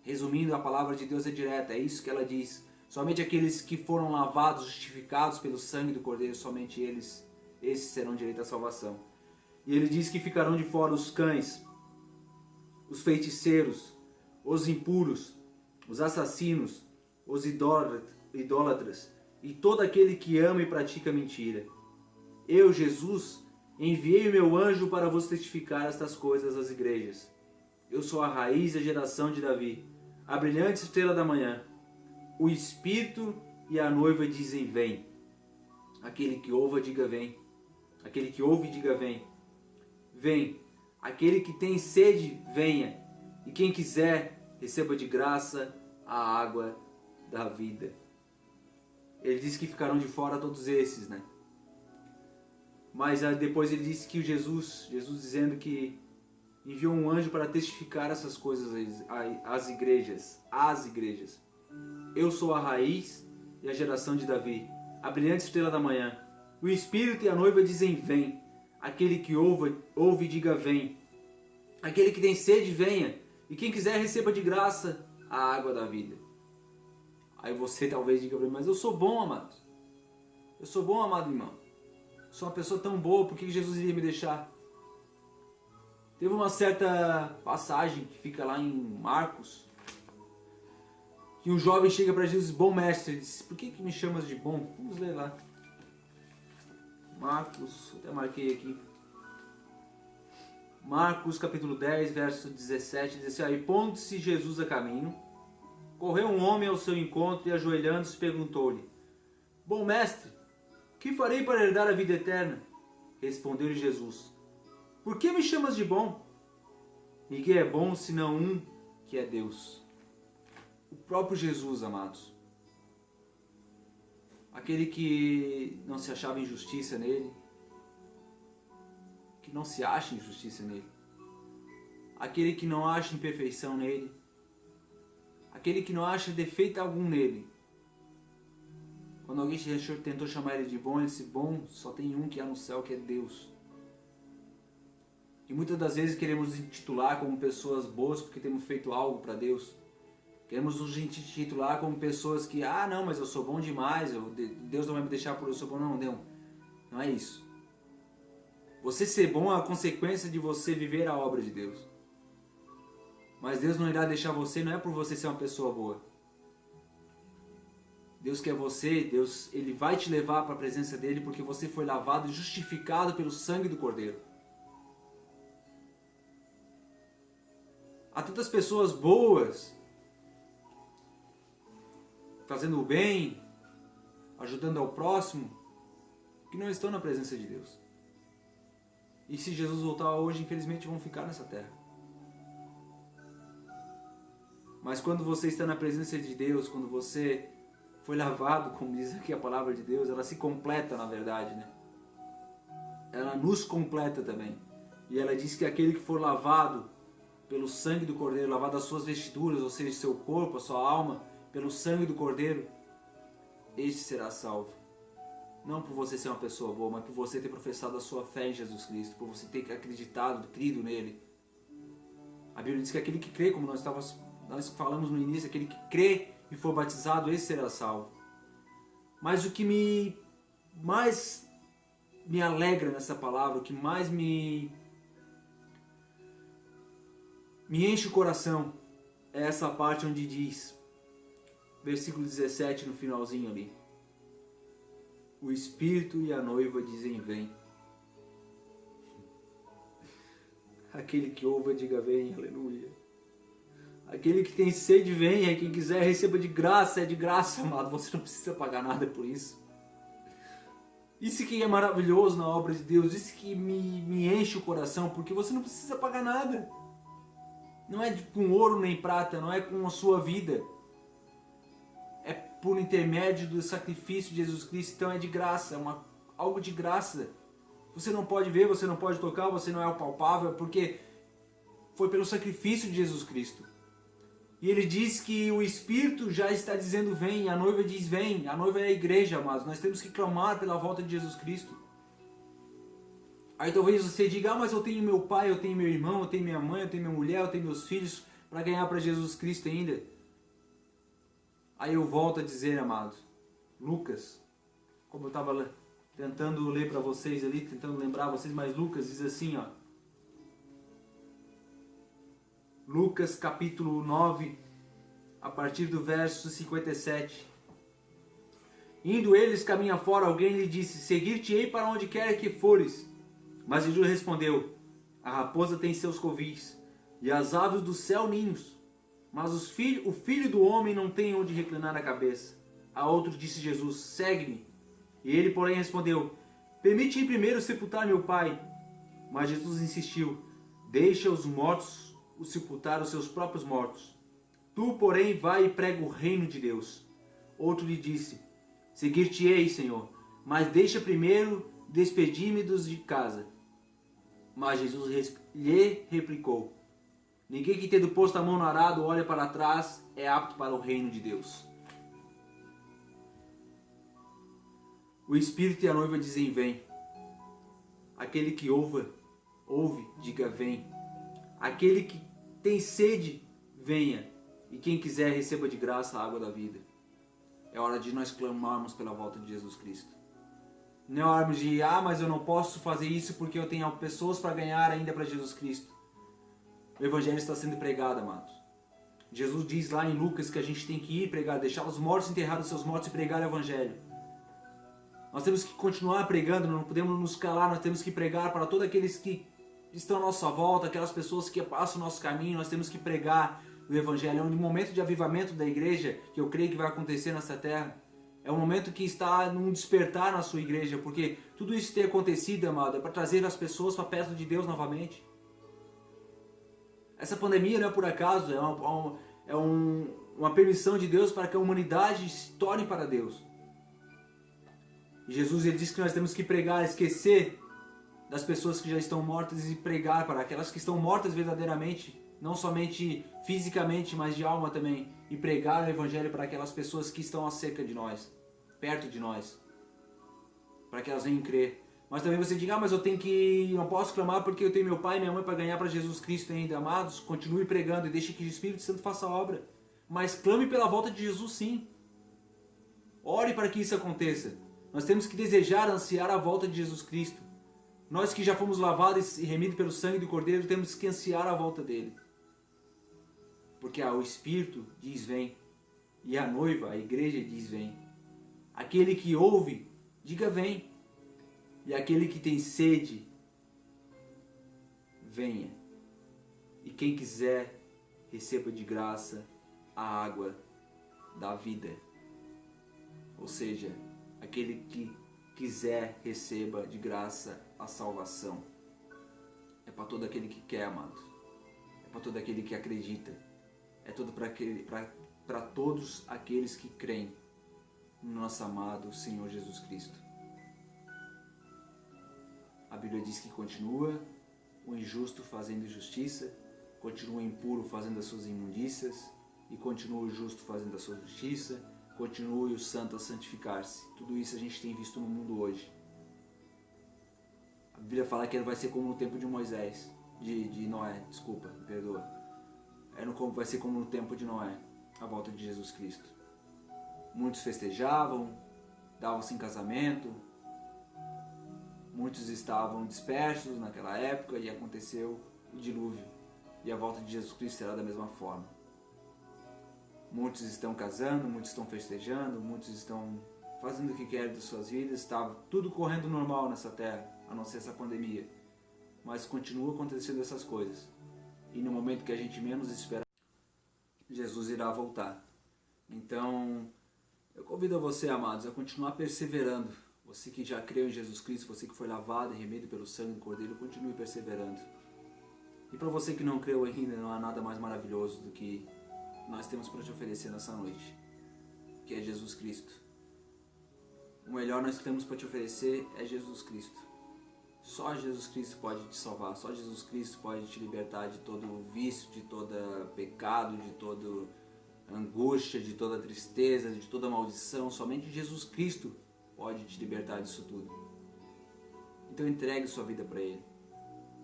Resumindo, a palavra de Deus é direta, é isso que ela diz. Somente aqueles que foram lavados, justificados pelo sangue do Cordeiro, somente esses serão direito à salvação. E ele diz que ficarão de fora os cães, os feiticeiros, os impuros, os assassinos, os idólatras e todo aquele que ama e pratica mentira. Eu, Jesus, enviei o meu anjo para vos testificar estas coisas às igrejas. Eu sou a raiz e a geração de Davi, a brilhante estrela da manhã. O Espírito e a noiva dizem, vem. Aquele que ouve, diga, vem. Aquele que ouve, diga, vem. Vem. Aquele que tem sede, venha. E quem quiser, receba de graça a água da vida. Ele disse que ficarão de fora todos esses, né? Mas depois ele disse que Jesus dizendo que enviou um anjo para testificar essas coisas às igrejas. Eu sou a raiz e a geração de Davi, a brilhante estrela da manhã. O Espírito e a noiva dizem, vem. Aquele que ouve diga, vem. Aquele que tem sede, venha. E quem quiser, receba de graça a água da vida. Aí você talvez diga para mim, mas eu sou bom, amado. Eu sou bom, amado irmão. Eu sou uma pessoa tão boa, por que Jesus iria me deixar? Teve uma certa passagem que fica lá em Marcos, que um jovem chega para Jesus, bom mestre, ele diz, por que me chamas de bom? Vamos ler lá. Marcos, até marquei aqui. Marcos capítulo 10, verso 17, diz assim, e pondo-se Jesus a caminho, correu um homem ao seu encontro e ajoelhando-se perguntou-lhe, bom mestre, que farei para herdar a vida eterna? Respondeu-lhe Jesus, por que me chamas de bom? Ninguém é bom senão um, que é Deus. O próprio Jesus, amados. Aquele que não se achava injustiça nele, que não se acha injustiça nele, aquele que não acha imperfeição nele, aquele que não acha defeito algum nele. Quando alguém tentou chamar ele de bom, ele disse, bom, só tem um que há no céu, que é Deus. E muitas das vezes queremos nos intitular como pessoas boas porque temos feito algo para Deus. Queremos nos intitular como pessoas que, não, mas eu sou bom demais, Deus não vai me deixar por eu sou bom. Não é isso. Você ser bom é a consequência de você viver a obra de Deus. Mas Deus não irá deixar você, não é por você ser uma pessoa boa. Deus quer você, Deus, Ele vai te levar para a presença dEle porque você foi lavado e justificado pelo sangue do Cordeiro. Há tantas pessoas boas, fazendo o bem, ajudando ao próximo, que não estão na presença de Deus. E se Jesus voltar hoje, infelizmente vão ficar nessa terra. Mas quando você está na presença de Deus, quando você foi lavado, como diz aqui a palavra de Deus, ela se completa na verdade, né? Ela nos completa também. E ela diz que aquele que for lavado pelo sangue do Cordeiro, lavado as suas vestiduras, ou seja, seu corpo, a sua alma, pelo sangue do Cordeiro, este será salvo. Não por você ser uma pessoa boa, mas por você ter professado a sua fé em Jesus Cristo, por você ter acreditado, crido nele. A Bíblia diz que aquele que crê, como nós falamos no início, aquele que crê e for batizado, esse será salvo. Mas o que mais me alegra nessa palavra, o que mais me enche o coração, é essa parte onde diz, versículo 17 no finalzinho ali, o Espírito e a noiva dizem vem. Aquele que ouve diga vem, aleluia. Aquele que tem sede venha, quem quiser receba de graça, é de graça, amado, você não precisa pagar nada por isso. Isso que é maravilhoso na obra de Deus, isso que me enche o coração, porque você não precisa pagar nada. Não é com ouro nem prata, não é com a sua vida. É por intermédio do sacrifício de Jesus Cristo, então é de graça, é algo de graça. Você não pode ver, você não pode tocar, você não é o palpável, porque foi pelo sacrifício de Jesus Cristo. E ele diz que o Espírito já está dizendo vem, a noiva diz vem, a noiva é a igreja, amados. Nós temos que clamar pela volta de Jesus Cristo. Aí talvez você diga, mas eu tenho meu pai, eu tenho meu irmão, eu tenho minha mãe, eu tenho minha mulher, eu tenho meus filhos para ganhar para Jesus Cristo ainda. Aí eu volto a dizer, amados, Lucas, como eu estava tentando ler para vocês ali, tentando lembrar vocês, mas Lucas diz assim, ó. Lucas capítulo 9, a partir do verso 57. Indo eles caminho fora, alguém lhe disse: seguir-te-ei para onde quer que fores. Mas Jesus respondeu: a raposa tem seus covis, e as aves do céu ninhos, mas o filho do homem não tem onde reclinar a cabeça. A outro disse Jesus: segue-me. E ele, porém, respondeu: permite-me primeiro sepultar meu pai. Mas Jesus insistiu: deixa os mortos sepultar os seus próprios mortos. Tu, porém, vai e prega o reino de Deus. Outro lhe disse: seguir-te-ei, Senhor, mas deixa primeiro despedir-me dos de casa. Mas Jesus lhe replicou: ninguém que tendo posto a mão no arado olha para trás é apto para o reino de Deus. O Espírito e a noiva dizem: vem. Aquele que ouve, diga: vem. Aquele que tem sede, venha. E quem quiser, receba de graça a água da vida. É hora de nós clamarmos pela volta de Jesus Cristo. Não é hora de, mas eu não posso fazer isso porque eu tenho pessoas para ganhar ainda para Jesus Cristo. O Evangelho está sendo pregado, amados. Jesus diz lá em Lucas que a gente tem que ir pregar, deixar os mortos enterrar os seus mortos e pregar o Evangelho. Nós temos que continuar pregando, não podemos nos calar, nós temos que pregar para todos aqueles que estão à nossa volta, aquelas pessoas que passam o nosso caminho, nós temos que pregar o Evangelho. É um momento de avivamento da igreja que eu creio que vai acontecer nessa terra. É um momento que está num despertar na sua igreja, porque tudo isso tem acontecido, amado, é para trazer as pessoas para perto de Deus novamente. Essa pandemia não é por acaso, é uma permissão de Deus para que a humanidade se torne para Deus. E Jesus ele diz que nós temos que pregar, esquecer das pessoas que já estão mortas e pregar para aquelas que estão mortas verdadeiramente, não somente fisicamente, mas de alma também, e pregar o Evangelho para aquelas pessoas que estão acerca de nós, perto de nós, para que elas venham crer. Mas também você diga: mas eu não posso clamar porque eu tenho meu pai e minha mãe para ganhar para Jesus Cristo ainda. Amados, continue pregando e deixe que o Espírito Santo faça a obra. Mas clame pela volta de Jesus, sim. Ore para que isso aconteça. Nós temos que desejar, ansiar a volta de Jesus Cristo. Nós que já fomos lavados e remidos pelo sangue do Cordeiro, temos que ansiar a volta dele. Porque o Espírito diz: vem. E a noiva, a igreja, diz: vem. Aquele que ouve, diga: vem. E aquele que tem sede, venha. E quem quiser, receba de graça a água da vida. Ou seja, aquele que quiser, receba de graça a salvação. É para todo aquele que quer, amado. É para todo aquele que acredita. É para todos aqueles que creem no nosso amado Senhor Jesus Cristo. A Bíblia diz que continua o injusto fazendo injustiça, continua o impuro fazendo as suas imundícias, e continua o justo fazendo a sua justiça, continue o santo a santificar-se. Tudo isso a gente tem visto no mundo hoje. A Bíblia fala que ele vai ser como no tempo de Moisés, de Noé, desculpa, me perdoa. Vai ser como no tempo de Noé, a volta de Jesus Cristo. Muitos festejavam, davam-se em casamento, muitos estavam dispersos naquela época e aconteceu o dilúvio. E a volta de Jesus Cristo será da mesma forma. Muitos estão casando, muitos estão festejando, muitos estão fazendo o que querem das suas vidas. Está tudo correndo normal nessa terra, a não ser essa pandemia. Mas continua acontecendo essas coisas. E no momento que a gente menos espera, Jesus irá voltar. Então, eu convido a você, amados, a continuar perseverando. Você que já creu em Jesus Cristo, você que foi lavado e remido pelo sangue do Cordeiro, continue perseverando. E para você que não creu ainda, não há nada mais maravilhoso do que nós temos para te oferecer nessa noite, que é Jesus Cristo. O melhor nós temos para te oferecer é Jesus Cristo. Só Jesus Cristo pode te salvar, só Jesus Cristo pode te libertar de todo vício, de todo pecado, de toda angústia, de toda tristeza, de toda maldição. Somente Jesus Cristo pode te libertar disso tudo. Então entregue sua vida para Ele.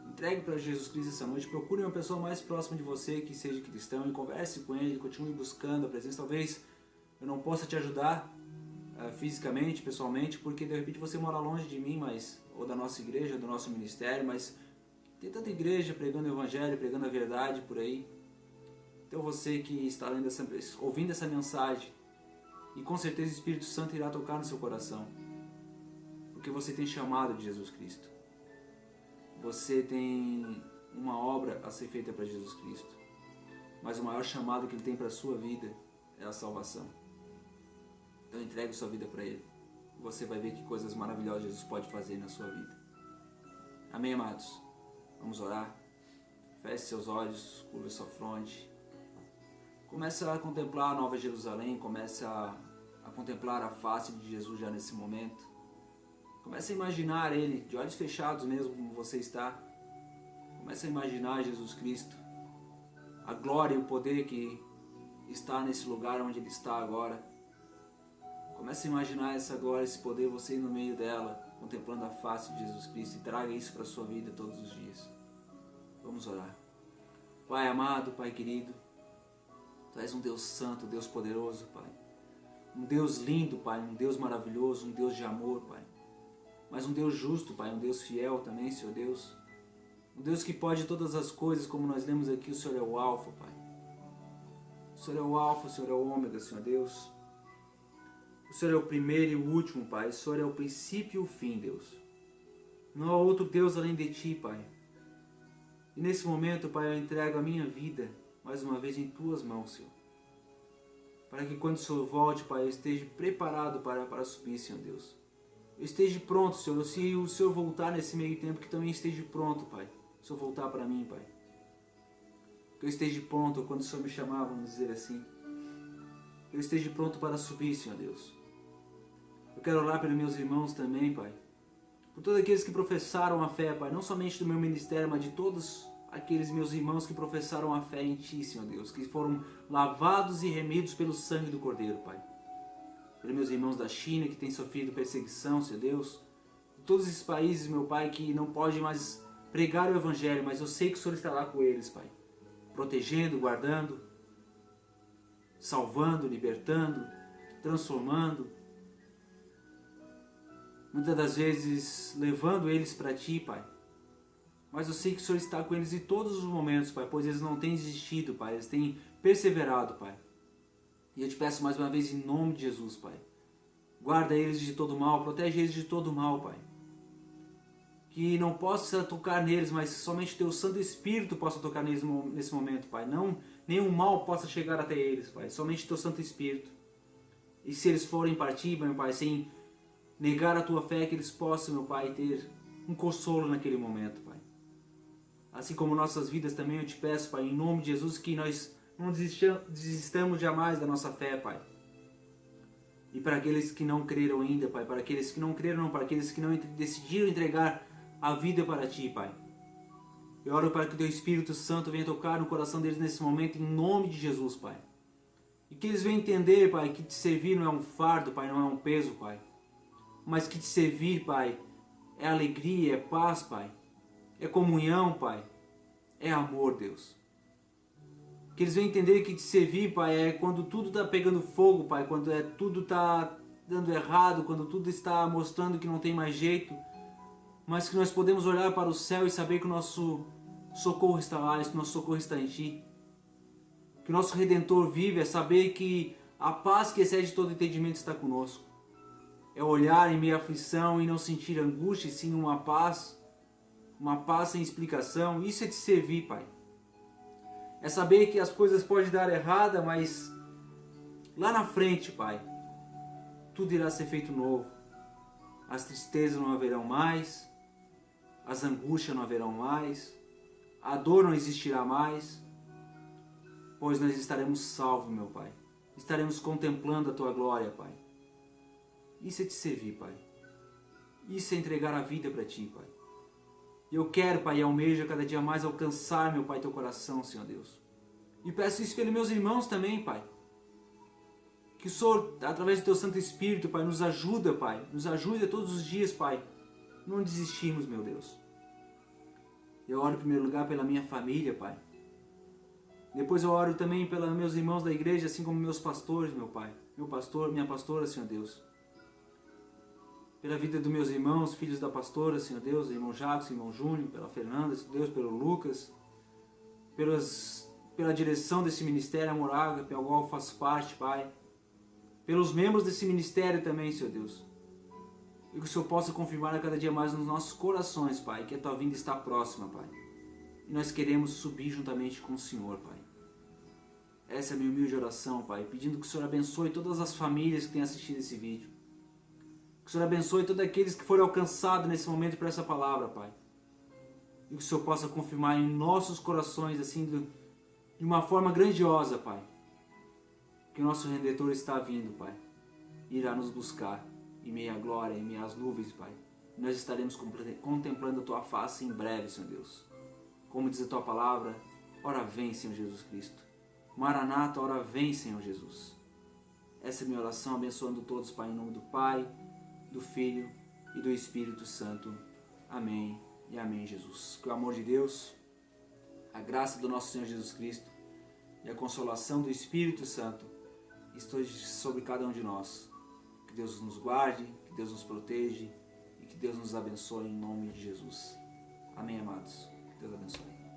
Entregue para Jesus Cristo essa noite. Procure uma pessoa mais próxima de você que seja cristão e converse com ele, continue buscando a presença. Talvez eu não possa te ajudar fisicamente, pessoalmente, porque de repente você mora longe de mim, ou da nossa igreja, ou do nosso ministério, mas tem tanta igreja pregando o Evangelho, pregando a verdade por aí. Então você que está ouvindo essa mensagem E com certeza o Espírito Santo irá tocar no seu coração. Porque você tem chamado de Jesus Cristo. Você tem uma obra a ser feita para Jesus Cristo. Mas o maior chamado que Ele tem para a sua vida é a salvação. Então entregue sua vida para Ele. Você vai ver que coisas maravilhosas Jesus pode fazer na sua vida. Amém, amados? Vamos orar? Feche seus olhos, curva sua fronte. Comece a contemplar a Nova Jerusalém, comece a contemplar a face de Jesus já nesse momento. Comece a imaginar Ele, de olhos fechados mesmo, como você está. Comece a imaginar Jesus Cristo, a glória e o poder que está nesse lugar onde Ele está agora. Comece a imaginar essa glória, esse poder, você ir no meio dela, contemplando a face de Jesus Cristo, e traga isso para a sua vida todos os dias. Vamos orar. Pai amado, Pai querido, Tu és um Deus santo, Deus poderoso, Pai. Um Deus lindo, Pai, um Deus maravilhoso, um Deus de amor, Pai. Mas um Deus justo, Pai, um Deus fiel também, Senhor Deus. Um Deus que pode todas as coisas, como nós lemos aqui, o Senhor é o Alfa, Pai. O Senhor é o Alfa, o Senhor é o Ômega, Senhor Deus. O Senhor é o primeiro e o último, Pai. O Senhor é o princípio e o fim, Deus. Não há outro Deus além de Ti, Pai. E nesse momento, Pai, eu entrego a minha vida, mais uma vez, em Tuas mãos, Senhor. Para que quando o Senhor volte, Pai, eu esteja preparado para subir, Senhor Deus. Eu esteja pronto, Senhor. Se o Senhor voltar nesse meio tempo, que também esteja pronto, Pai. Se o Senhor voltar para mim, Pai. Que eu esteja pronto quando o Senhor me chamar, vamos dizer assim. Que eu esteja pronto para subir, Senhor Deus. Eu quero orar pelos meus irmãos também, Pai. Por todos aqueles que professaram a fé, Pai. Não somente do meu ministério, mas de todos aqueles meus irmãos que professaram a fé em Ti, Senhor Deus. Que foram lavados e remidos pelo sangue do Cordeiro, Pai. Pelos meus irmãos da China que têm sofrido perseguição, Senhor Deus. Todos esses países, meu Pai, que não podem mais pregar o Evangelho, mas eu sei que o Senhor está lá com eles, Pai. Protegendo, guardando, salvando, libertando, transformando. Muitas das vezes levando eles para Ti, Pai. Mas eu sei que o Senhor está com eles em todos os momentos, Pai, pois eles não têm desistido, Pai. Eles têm perseverado, Pai. E eu te peço mais uma vez em nome de Jesus, Pai. Guarda eles de todo mal, protege eles de todo mal, Pai. Que não possa tocar neles, mas somente o Teu Santo Espírito possa tocar neles nesse momento, Pai. Não, nenhum mal possa chegar até eles, Pai. Somente o Teu Santo Espírito. E se eles forem partir, meu Pai, sem negar a Tua fé, que eles possam, meu Pai, ter um consolo naquele momento, Pai. Assim como nossas vidas também, eu te peço, Pai, em nome de Jesus, que nós não desistamos jamais da nossa fé, Pai. E para aqueles que não creram ainda, Pai, para aqueles que não creram, não, para aqueles que não decidiram entregar a vida para Ti, Pai. Eu oro para que o Teu Espírito Santo venha tocar no coração deles nesse momento, em nome de Jesus, Pai. E que eles venham entender, Pai, que te servir não é um fardo, Pai, não é um peso, Pai. Mas que te servir, Pai, é alegria, é paz, Pai. É comunhão, Pai. É amor, Deus. Que eles venham entender que te servir, Pai, é quando tudo está pegando fogo, Pai. Quando tudo está dando errado, quando tudo está mostrando que não tem mais jeito. Mas que nós podemos olhar para o céu e saber que o nosso socorro está lá, que o nosso socorro está em Ti. Que o nosso Redentor vive, é saber que a paz que excede todo entendimento está conosco. É olhar em meio à aflição e não sentir angústia, e sim uma paz sem explicação. Isso é te servir, Pai. É saber que as coisas podem dar errada, mas lá na frente, Pai, tudo irá ser feito novo. As tristezas não haverão mais, as angústias não haverão mais, a dor não existirá mais, pois nós estaremos salvos, meu Pai. Estaremos contemplando a Tua glória, Pai. Isso é te servir, Pai. Isso é entregar a vida para Ti, Pai. E eu quero, Pai, e almejo cada dia mais alcançar, meu Pai, Teu coração, Senhor Deus. E peço isso pelos meus irmãos também, Pai. Que o Senhor, através do Teu Santo Espírito, Pai, nos ajuda, Pai. Nos ajuda todos os dias, Pai. Não desistimos, meu Deus. Eu oro em primeiro lugar pela minha família, Pai. Depois eu oro também pelos meus irmãos da igreja, assim como meus pastores, meu Pai. Meu pastor, minha pastora, Senhor Deus. Pela vida dos meus irmãos, filhos da pastora, Senhor Deus, irmão Jacques, irmão Júnior, pela Fernanda, Senhor Deus, pelo Lucas, pela direção desse ministério Amor Ágape, ao qual eu faço parte, Pai. pelos membros desse ministério também, Senhor Deus. E que o Senhor possa confirmar a cada dia mais nos nossos corações, Pai, que a Tua vinda está próxima, Pai. E nós queremos subir juntamente com o Senhor, Pai. Essa é a minha humilde oração, Pai, pedindo que o Senhor abençoe todas as famílias que têm assistido esse vídeo. Que o Senhor abençoe todos aqueles que foram alcançados nesse momento por essa palavra, Pai. E que o Senhor possa confirmar em nossos corações, assim, de uma forma grandiosa, Pai. Que o nosso Redentor está vindo, Pai. E irá nos buscar em meia glória, em meias nuvens, Pai. E nós estaremos contemplando a Tua face em breve, Senhor Deus. Como diz a Tua palavra, ora vem, Senhor Jesus Cristo. Maranata, ora vem, Senhor Jesus. Essa é a minha oração, abençoando todos, Pai, em nome do Pai, do Filho e do Espírito Santo. Amém e amém, Jesus. Que o amor de Deus, a graça do nosso Senhor Jesus Cristo e a consolação do Espírito Santo esteja sobre cada um de nós. Que Deus nos guarde, que Deus nos proteja e que Deus nos abençoe em nome de Jesus. Amém, amados. Deus abençoe.